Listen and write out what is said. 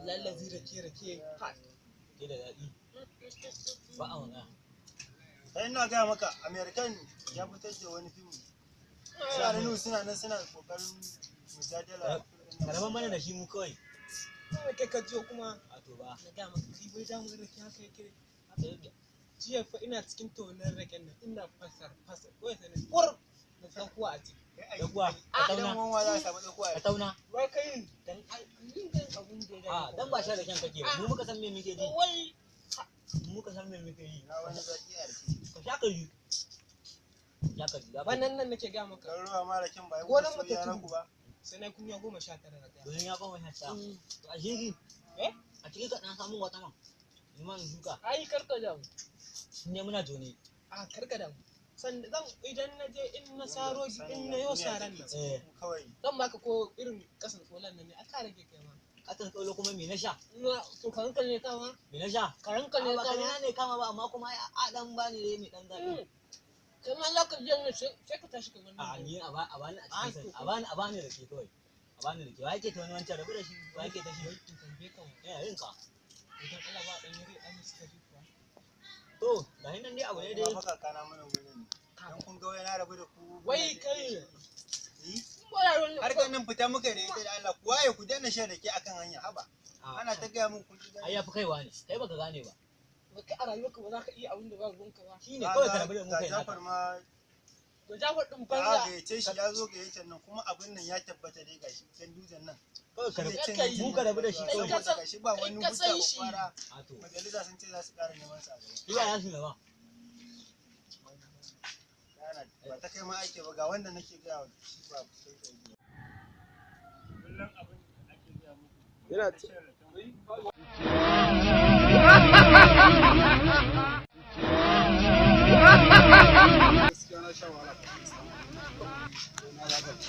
lallazi rake ke da daɗi ba a wana. Kai ina gaya maka American ya fitar da wani fim. Suna suna nan suna kokarin mujadala. Karaman mana da shi mu kawai. kai ka jiyo kuma A to ba. na gaya maka kai bai damu rake haka yake jiya fa ina cikin tonar raken nan ina fasar kawai sai na kur na tsakuwa a ciki Da kuwa A gidan wanwa za a samu ɗauko ka tauna. wai kai dan yin dan abun da ya A dan ba sha da kyan kake ba. Mu muka san me muke ji. wai Mu muka san me muke yi. na wani zaki a rake. Ka sha ka ji. Ya ka ji. wannan nan nake ga maka Kan ruwa ma raken ba ya Gonan wuce ya mutum. raku ba. sai na kunya 19 na ga Domin ya koma sha ta. Mm. To a shiri. eh A cikin ka dan samu wata man. Iman shuka. ai karka da Ne muna jone. a karka da zan idan na je in na saro in na yo saran nan Eh. Kawai. zan baka ko irin kasan tsolan nan ne a kare ke kai ma Ka ta tsolo kuma me na sha? to karanka ne kama Me na sha? karanka ne Ba kama kana ne kama ba amma kuma a dan bani dai mai dan zafi. kai ma za ka je ne sai ka tashi kamar A nan ni a bani a cikin a bani da ke kawai. A bani da ke. Wa yake ta wani wancan rabu da shi? Wa yake ta shi? in tambaye ka Eh yin ka. idan Allah ba dan yare dan suka ji kuwa To, ga nan dai abu ne dai. Ba fa kana mana gurin ne. Dan kun ga wai na rabu da ku. wai kai Eh? wala wani Har ganin fita muka da ita da Allah kuwa ya ku daina shan rake akan hanya haba. Ana ta gaya mun kun ji Ai ya fi kaiwa ne. Kai baka gane ba. kai a rayuwarka ba za ka iya abin da ba ruwanka ba Shi ne kawai ka rabu da mu kai Jafar naka. ma to Jafar din da banza gayyace shi ya zo gayyacen nan kuma abin nan ya tabbata dai gashi kan dutsen nan. Kawai ka rabu. Shi kai Mu ka rabu da shi kai kawai. ka san- gashi ba wani kai ka hujja san ba shi. fara. A to. Majalisa sun ce za su ƙara neman sa a gaba. Iya ya shi ba. Yana ba ta kai ma ake ba ga wanda nake gaya wa shi ba sai ka yi. Kullum abin da ake gaya muku. Yana ta shan raken. Gaskiya na sha wahala.